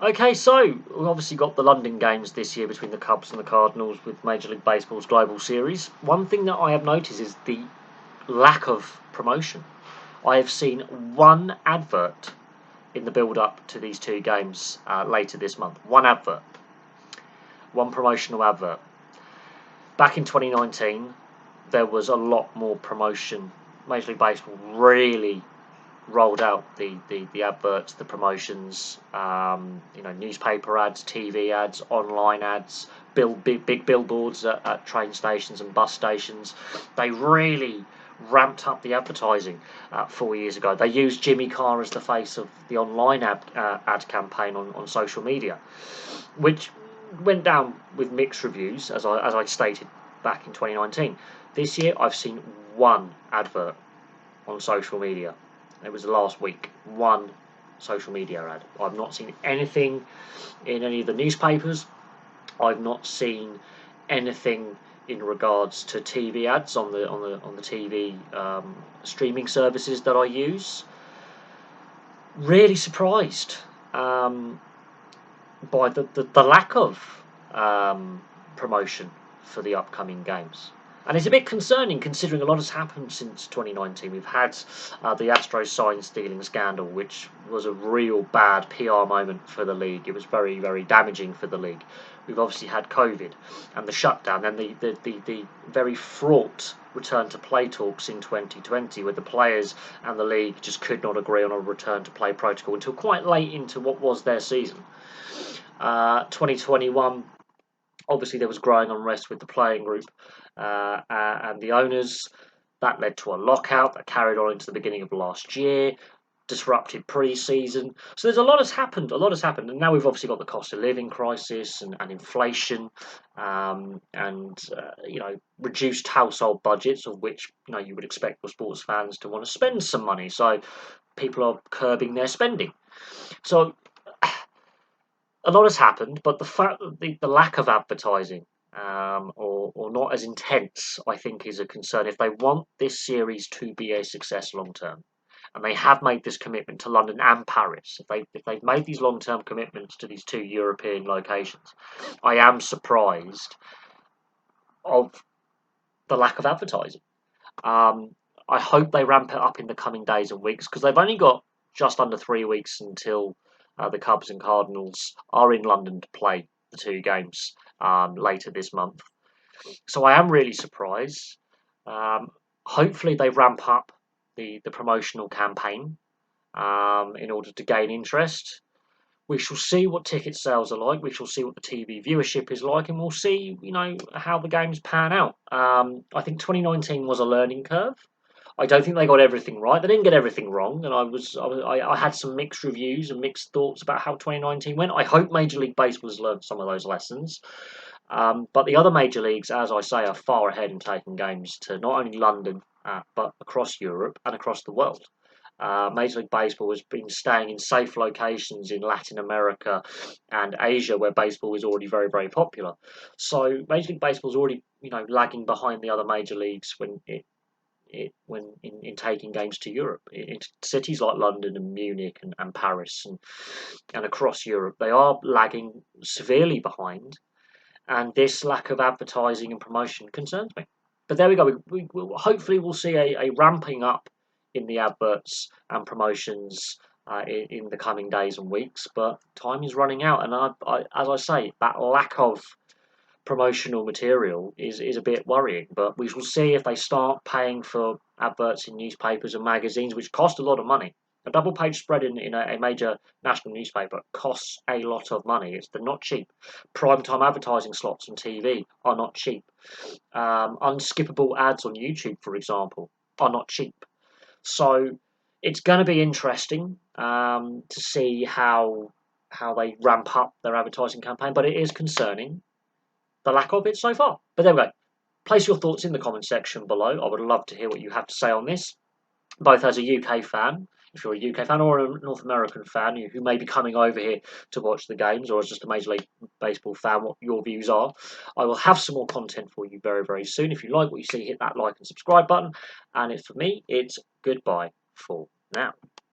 Okay, so we've obviously got the London games this year between the Cubs and the Cardinals with Major League Baseball's Global Series. One thing that I have noticed is the lack of promotion. I have seen one advert in the build-up to these two games later this month. One advert, one promotional advert. Back in 2019, there was a lot more promotion. Major League Baseball really rolled out the adverts, the promotions, newspaper ads, TV ads, online ads, big billboards at train stations and bus stations. They really ramped up the advertising 4 years ago. They used Jimmy Carr as the face of the online ad campaign on social media, which went down with mixed reviews, as I stated back in 2019. This year, I've seen one advert on social media. It was last week. One social media ad. I've not seen anything in any of the newspapers. I've not seen anything in regards to TV ads on the TV streaming services that I use. Really surprised by the lack of promotion for the upcoming games. And it's a bit concerning considering a lot has happened since 2019. We've had the Astros sign stealing scandal, which was a real bad PR moment for the league. It was very, very damaging for the league. We've obviously had COVID and the shutdown, and the very fraught return to play talks in 2020, where the players and the league just could not agree on a return to play protocol until quite late into what was their season. 2021. Obviously, there was growing unrest with the playing group and the owners. That led to a lockout that carried on into the beginning of last year, disrupted pre-season. So there's a lot has happened. A lot has happened, and now we've obviously got the cost of living crisis and inflation, and reduced household budgets, of which you would expect for sports fans to want to spend some money. So people are curbing their spending. So a lot has happened, but the fact that the lack of advertising or not as intense, I think, is a concern. If they want this series to be a success long term, and they have made this commitment to London and Paris, if they've made these long term commitments to these two European locations, I am surprised of the lack of advertising. I hope they ramp it up in the coming days and weeks, because they've only got just under 3 weeks until the Cubs and Cardinals are in London to play the two games later this month. So I am really surprised. Hopefully they ramp up the promotional campaign in order to gain interest. We shall see what ticket sales are like. We shall see what the TV viewership is like, and we'll see, how the games pan out. I think 2019 was a learning curve. I don't think they got everything right. They didn't get everything wrong, and I had some mixed reviews and mixed thoughts about how 2019 went. I hope Major League Baseball has learned some of those lessons. But the other major leagues, as I say, are far ahead in taking games to not only London, but across Europe and across the world. Major League Baseball has been staying in safe locations in Latin America and Asia, where baseball is already very, very popular. So Major League Baseball is already, lagging behind the other major leagues in taking games to Europe, in cities like London and Munich and Paris and across Europe. They are lagging severely behind, and this lack of advertising and promotion concerns me. But there we go. Hopefully we'll see a ramping up in the adverts and promotions in the coming days and weeks. But time is running out, and as I say, that lack of promotional material is a bit worrying. But we shall see if they start paying for adverts in newspapers and magazines, which cost a lot of money. A double page spread in a major national newspaper costs a lot of money. They're not cheap. Primetime advertising slots on TV are not cheap. Unskippable ads on YouTube, for example, are not cheap. So it's going to be interesting to see how they ramp up their advertising campaign, but it is concerning, the lack of it so far. But there we go. Place your thoughts in the comment section below. I would love to hear what you have to say on this, both as a UK fan, if you're a UK fan, or a North American fan who may be coming over here to watch the games, or as just a Major League Baseball fan, what your views are. I will have some more content for you very, very soon. If you like what you see, hit that like and subscribe button. And for me, it's goodbye for now.